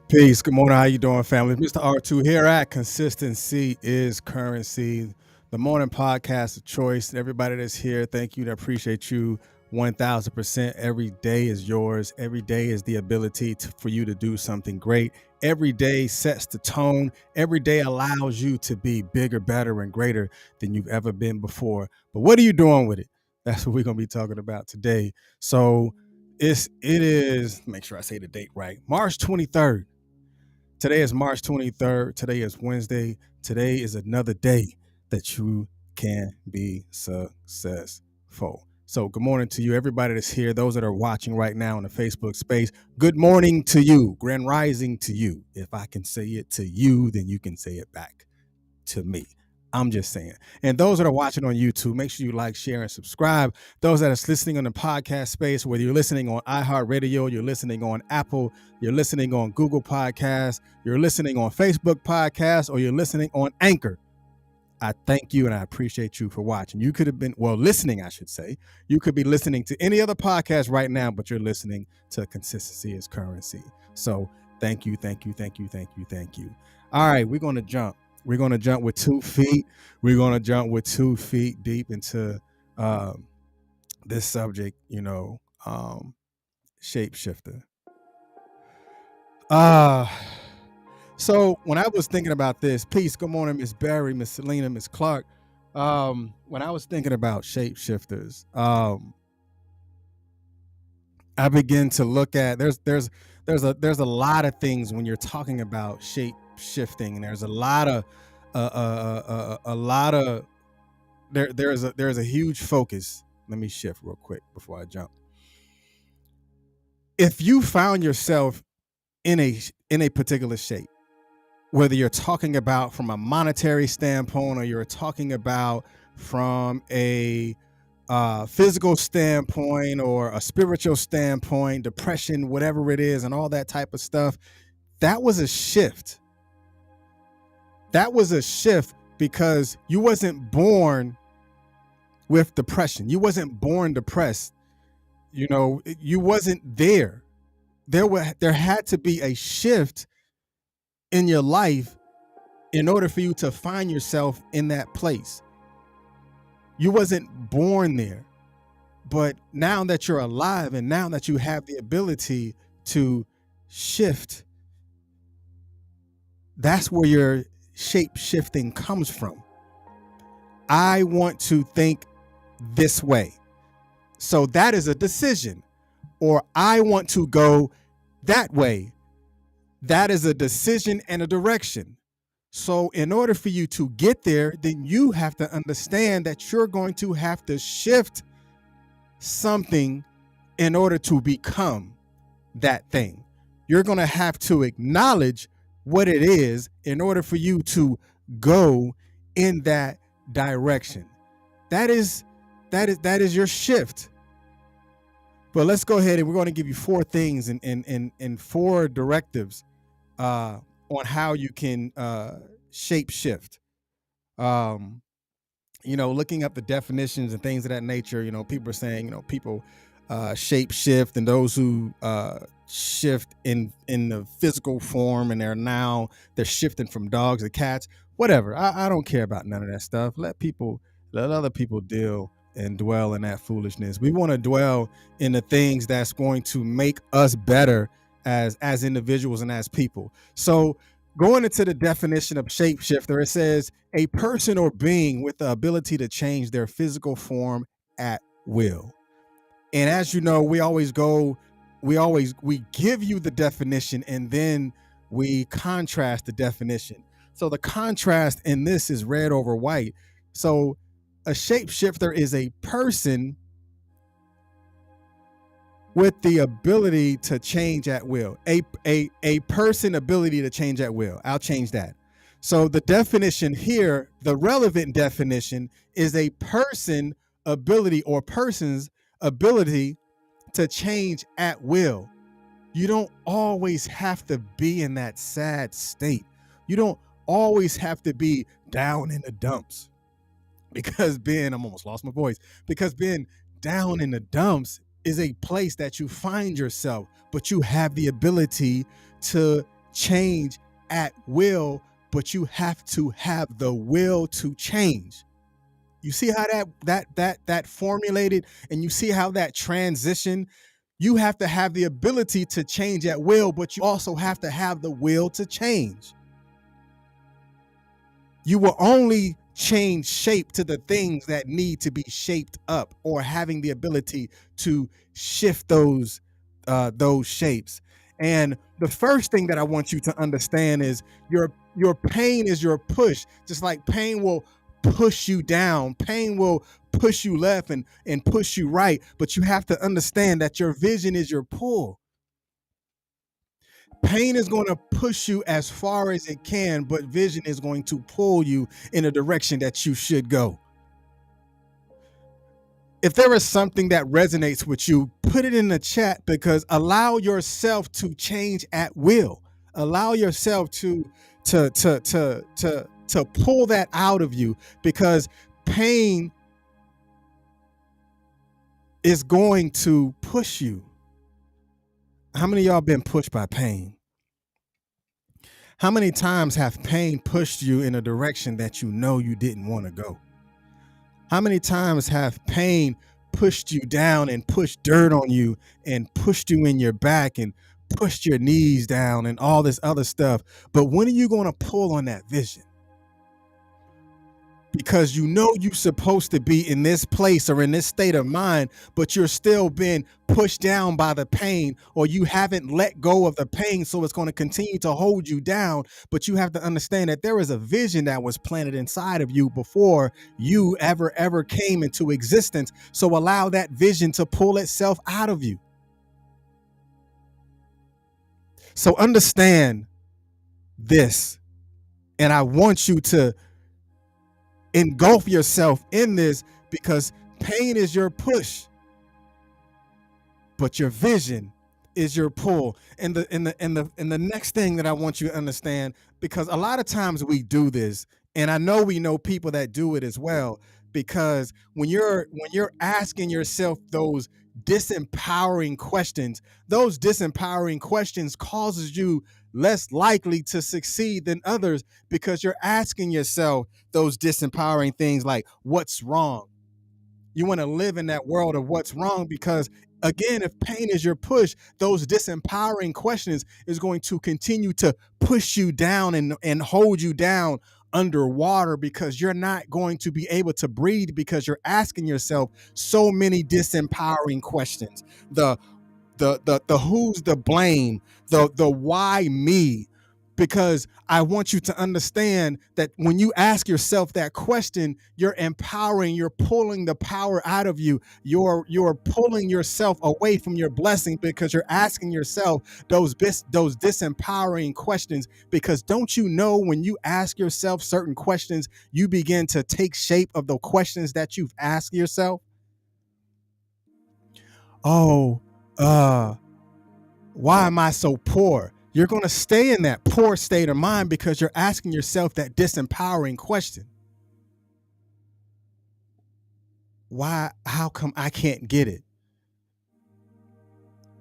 Peace. Good morning. How you doing, family? Mr. R2 here at Consistency is Currency, the morning podcast of choice. Everybody that's here, thank you. I appreciate you 1000%. Every day is yours. Every day is the ability for you to do something great. Every day sets the tone. Every day allows you to be bigger, better, and greater than you've ever been before. But what are you doing with it? That's what we're going to be talking about today. So it is, make sure I say the date right, March 23rd. Today is March 23rd. Today is Wednesday. Today is another day that you can be successful. So good morning to you, everybody that's here, those that are watching right now in the Facebook space. Good morning to you, grand rising to you. If I can say it to you, then you can say it back to me. I'm just saying. And those that are watching on YouTube, make sure you like, share, and subscribe. Those that are listening on the podcast space, whether you're listening on iHeartRadio, you're listening on Apple, you're listening on Google Podcasts, you're listening on Facebook Podcasts, or you're listening on Anchor, I thank you and I appreciate you for watching. You could have been, listening, I should say. You could be listening to any other podcast right now, but you're listening to Consistency is Currency. So thank you, thank you, thank you, thank you, thank you. All right, we're going to jump. We're going to jump with 2 feet. We're going to jump with 2 feet deep into this subject, shapeshifter. So when I was thinking about this, peace, good morning, Miss Barry, Miss Selena, Miss Clark. When I was thinking about shapeshifters, I begin to look at there's a lot of things when you're talking about shape shifting. There's a lot of there's a huge focus. Let me shift real quick before I jump. If you found yourself in a particular shape, whether you're talking about from a monetary standpoint or you're talking about from a physical standpoint or a spiritual standpoint, depression, whatever it is, and all that type of stuff, that was a shift. That was a shift because you wasn't born with depression. You wasn't born depressed. You wasn't there. There had to be a shift in your life in order for you to find yourself in that place. You wasn't born there. But now that you're alive and now that you have the ability to shift, that's where your shape shifting comes from. I want to think this way. So that is a decision. Or I want to go that way. That is a decision and a direction. So in order for you to get there, then you have to understand that you're going to have to shift something in order to become that thing. You're going to have to acknowledge what it is in order for you to go in that direction. That is your shift. But let's go ahead and we're going to give you 4 things and 4 directives on how you can shape shift. Looking up the definitions and things of that nature, people are saying, people shape shift, and those who shift in the physical form, and they're shifting from dogs to cats, whatever. I don't care about none of that stuff. Let other people deal and dwell in that foolishness. We want to dwell in the things that's going to make us better as individuals and as people. So going into the definition of shapeshifter, it says a person or being with the ability to change their physical form at will. And as you know, we give you the definition and then we contrast the definition. So the contrast in this is red over white. So a shapeshifter is a person with the ability to change at will. A person ability to change at will. I'll change that. So the definition here, the relevant definition, is a person ability or person's ability to change at will. You don't always have to be in that sad state. You don't always have to be down in the dumps. Because being down in the dumps is a place that you find yourself, but you have the ability to change at will, but you have to have the will to change. You see how that formulated, and you see how that transition. You have to have the ability to change at will, but you also have to have the will to change. You will only change shape to the things that need to be shaped up, or having the ability to shift those shapes. And the first thing that I want you to understand is your pain is your push. Just like pain will push you down, pain will push you left and push you right, but you have to understand that your vision is your pull. Pain is going to push you as far as it can, but vision is going to pull you in a direction that you should go. If there is something that resonates with you, put it in the chat, because allow yourself to change at will. Allow yourself to pull that out of you, because pain is going to push you. How many of y'all been pushed by pain? How many times have pain pushed you in a direction that you know you didn't want to go? How many times have pain pushed you down and pushed dirt on you and pushed you in your back and pushed your knees down and all this other stuff? But when are you going to pull on that vision? Because you know you're supposed to be in this place or in this state of mind, but you're still being pushed down by the pain, or you haven't let go of the pain, so it's going to continue to hold you down. But you have to understand that there is a vision that was planted inside of you before you ever came into existence. So allow that vision to pull itself out of you. So understand this, and I want you to engulf yourself in this, because pain is your push, but your vision is your pull. And the next thing that I want you to understand, because a lot of times we do this, and I know we know people that do it as well, because when you're asking yourself those disempowering questions, those disempowering questions causes you less likely to succeed than others, because you're asking yourself those disempowering things like, what's wrong? You want to live in that world of what's wrong, because again, if pain is your push, those disempowering questions is going to continue to push you down and hold you down underwater, because you're not going to be able to breathe, because you're asking yourself so many disempowering questions. The who's the blame, the why me, because I want you to understand that when you ask yourself that question, you're empowering, you're pulling the power out of you. You're pulling yourself away from your blessing, because you're asking yourself those disempowering questions. Because don't you know, when you ask yourself certain questions, you begin to take shape of the questions that you've asked yourself. Oh, why am I so poor? You're going to stay in that poor state of mind because you're asking yourself that disempowering question. Why? How come I can't get it?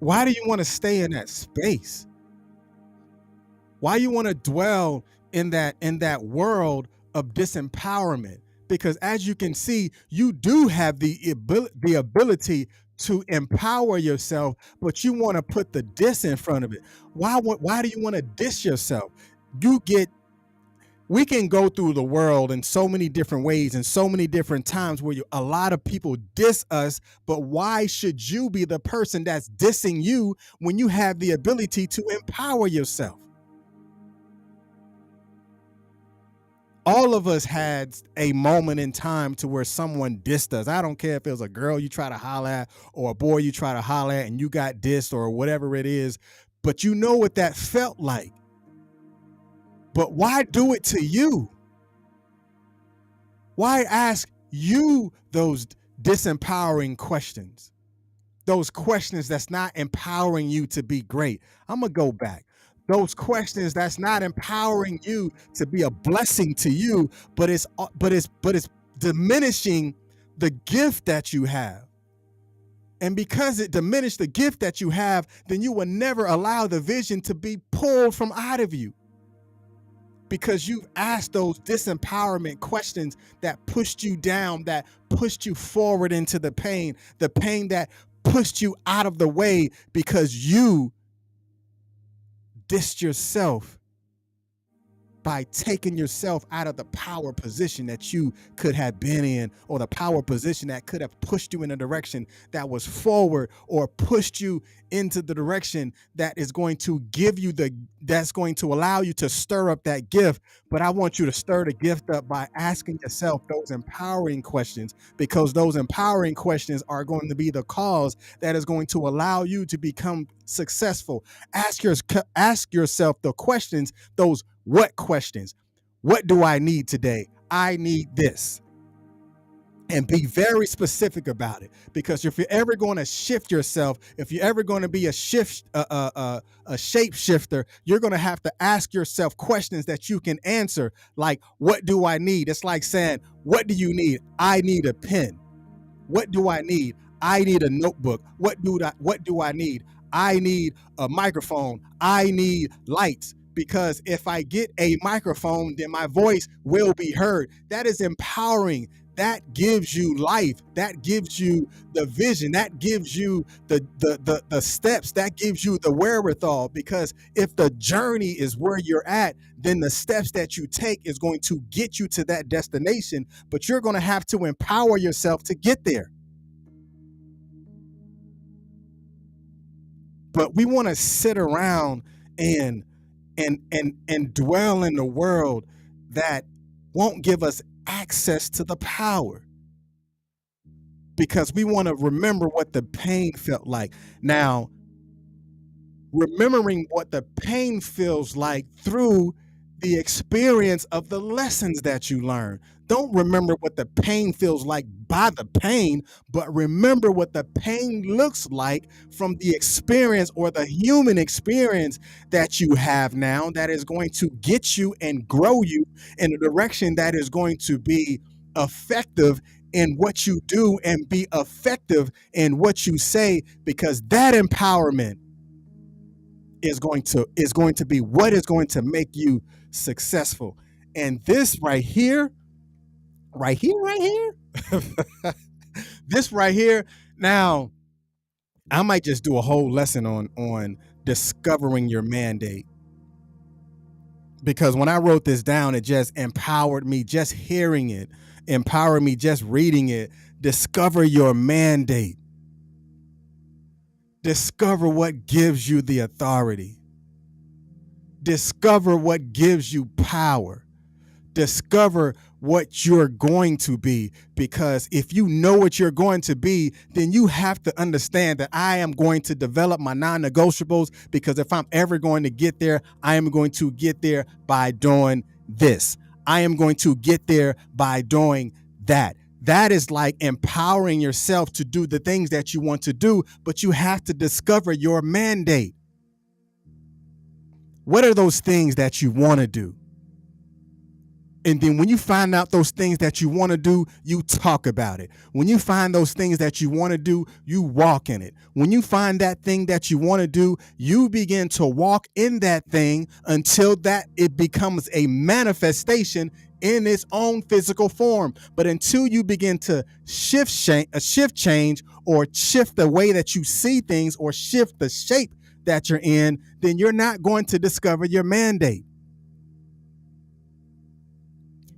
Why do you want to stay in that space? Why you want to dwell in that world of disempowerment? Because as you can see, you do have the ability to empower yourself, but you want to put the diss in front of it. Why do you want to diss yourself? We can go through the world in so many different ways and so many different times where a lot of people diss us, but why should you be the person that's dissing you when you have the ability to empower yourself? All of us had a moment in time to where someone dissed us. I don't care if it was a girl you try to holler at or a boy you try to holler at and you got dissed or whatever it is, but you know what that felt like. But why do it to you? Why ask you those disempowering questions? Those questions that's not empowering you to be great. I'm going to go back. Those questions that's not empowering you to be a blessing to you, but it's diminishing the gift that you have. And because it diminished the gift that you have, then you will never allow the vision to be pulled from out of you. Because you've asked those disempowerment questions that pushed you down, that pushed you forward into the pain that pushed you out of the way because you dissed yourself by taking yourself out of the power position that you could have been in, or the power position that could have pushed you in a direction that was forward, or pushed you into the direction that is going to give you that's going to allow you to stir up that gift. But I want you to stir the gift up by asking yourself those empowering questions, because those empowering questions are going to be the cause that is going to allow you to become successful. Ask yourself the questions, those what questions. What do I need today? I need this. And be very specific about it, because if you're ever going to shift yourself, if you're ever going to be a shapeshifter, you're going to have to ask yourself questions that you can answer. Like, what do I need? It's like saying, what do you need? I need a pen. What do I need? I need a notebook. What do I need? I need a microphone. I need lights. Because if I get a microphone, then my voice will be heard. That is empowering. That gives you life. That gives you the vision. That gives you the steps. That gives you the wherewithal. Because if the journey is where you're at, then the steps that you take is going to get you to that destination. But you're going to have to empower yourself to get there. But we want to sit around and dwell in the world that won't give us access to the power, because we want to remember what the pain felt like. Now, remembering what the pain feels like through the experience of the lessons that you learn. Don't remember what the pain feels like by the pain, but remember what the pain looks like from the experience, or the human experience that you have now, that is going to get you and grow you in a direction that is going to be effective in what you do and be effective in what you say, because that empowerment is going to be what is going to make you successful. And this right here, this right here. Now, I might just do a whole lesson on discovering your mandate, because when I wrote this down, it just empowered me. Just hearing it empowered me. Just reading it. Discover your mandate. Discover what gives you the authority. Discover what gives you power. Discover what you're going to be, because if you know what you're going to be, then you have to understand that I am going to develop my non-negotiables, because if I'm ever going to get there, I am going to get there by doing this. I am going to get there by doing that. That is like empowering yourself to do the things that you want to do, but you have to discover your mandate. What are those things that you want to do? And then when you find out those things that you want to do, you talk about it. When you find those things that you want to do, you walk in it. When you find that thing that you want to do, you begin to walk in that thing until that it becomes a manifestation in its own physical form. But until you begin to shift change, or shift the way that you see things, or shift the shape that you're in, then you're not going to discover your mandate.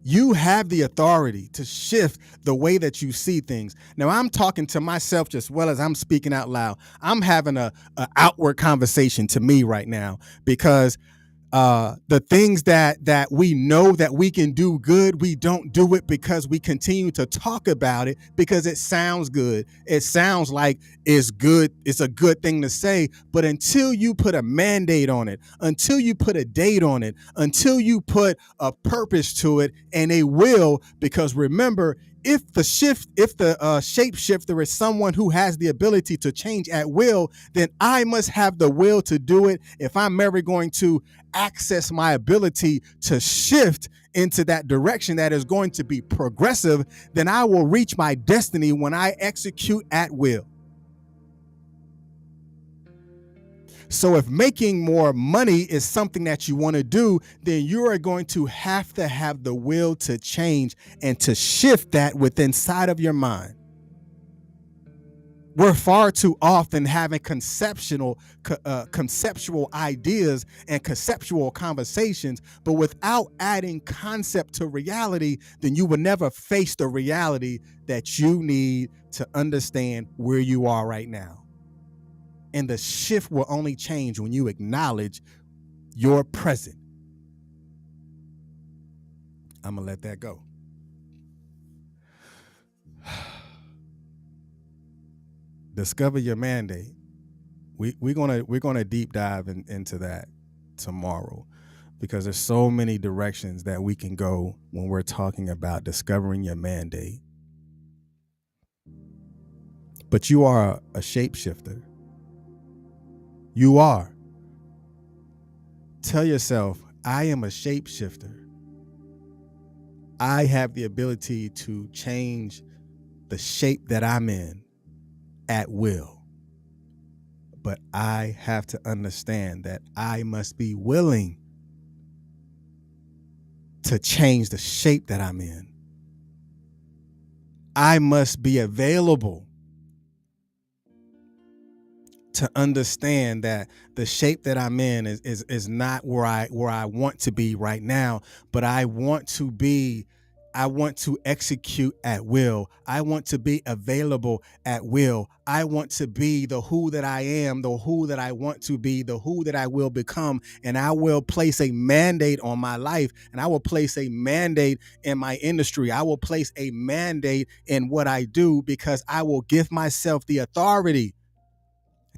You have the authority to shift the way that you see things. Now, I'm talking to myself just well as I'm speaking out loud. I'm having a outward conversation to me right now, because the things that we know that we can do good, we don't do it because we continue to talk about it because it sounds good. It sounds like it's good. It's a good thing to say. But until you put a mandate on it, until you put a date on it, until you put a purpose to it and a will, because remember, if the shapeshifter is someone who has the ability to change at will, then I must have the will to do it. If I'm ever going to access my ability to shift into that direction that is going to be progressive, then I will reach my destiny when I execute at will. So if making more money is something that you want to do, then you are going to have the will to change and to shift that within inside of your mind. We're far too often having conceptual ideas and conceptual conversations, but without adding concept to reality, then you will never face the reality that you need to understand where you are right now. And the shift will only change when you acknowledge your present. I'm gonna let that go. Discover your mandate. We're gonna deep dive into that tomorrow, because there's so many directions that we can go when we're talking about discovering your mandate. But you are a shapeshifter. You are. Tell yourself, I am a shapeshifter. I have the ability to change the shape that I'm in at will. But I have to understand that I must be willing to change the shape that I'm in. I must be available to understand that the shape that I'm in is not where I want to be right now, but I want to execute at will. I want to be available at will. I want to be the who that I am, the who that I want to be, the who that I will become. And I will place a mandate on my life, and I will place a mandate in my industry. I will place a mandate in what I do, because I will give myself the authority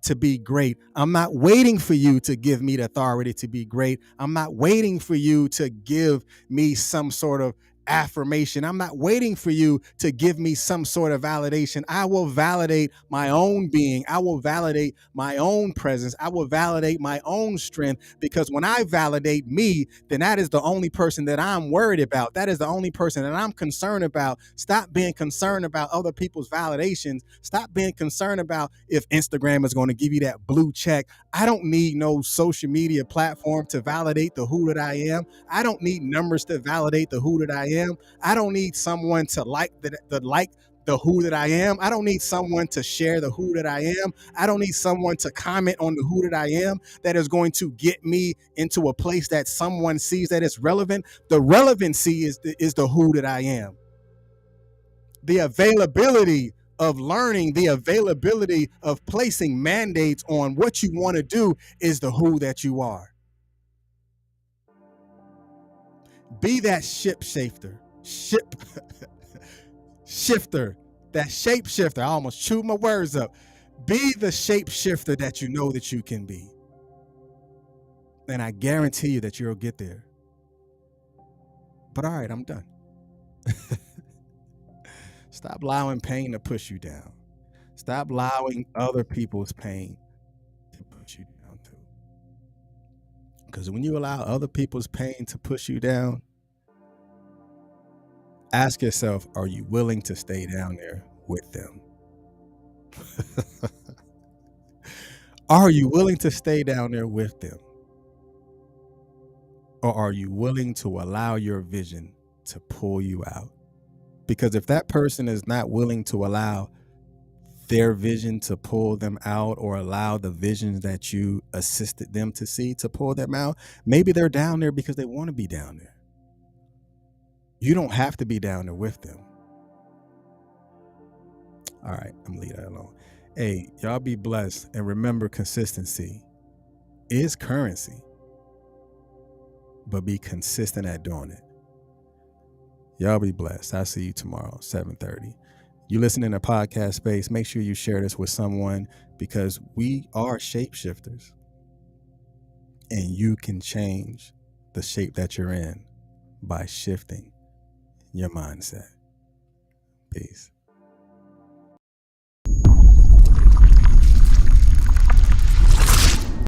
to be great. I'm not waiting for you to give me the authority to be great. I'm not waiting for you to give me some sort of affirmation. I'm not waiting for you to give me some sort of validation. I will validate my own being. I will validate my own presence. I will validate my own strength, because when I validate me, then that is the only person that I'm worried about. That is the only person that I'm concerned about. Stop being concerned about other people's validations. Stop being concerned about if Instagram is going to give you that blue check. I don't need no social media platform to validate the who that I am. I don't need numbers to validate the who that I am. I don't need someone to like the who that I am. I don't need someone to share the who that I am. I don't need someone to comment on the who that I am that is going to get me into a place that someone sees that is relevant. The relevancy is the who that I am. The availability of learning, the availability of placing mandates on what you want to do is the who that you are. Be that shifter, that shapeshifter. I almost chewed my words up. Be the shapeshifter that you know that you can be. And I guarantee you that you'll get there. But all right, I'm done. Stop allowing pain to push you down. Stop allowing other people's pain to push you down too. Because when you allow other people's pain to push you down, ask yourself, are you willing to stay down there with them? Are you willing to stay down there with them? Or are you willing to allow your vision to pull you out? Because if that person is not willing to allow their vision to pull them out, or allow the visions that you assisted them to see to pull them out, maybe they're down there because they want to be down there. You don't have to be down there with them. All right, I'm gonna leave that alone. Hey, y'all be blessed, and remember, consistency is currency, but be consistent at doing it. Y'all be blessed. I'll see you tomorrow, 7:30. You listening to Podcast Space, make sure you share this with someone, because we are shapeshifters, and you can change the shape that you're in by shifting your mindset. Peace.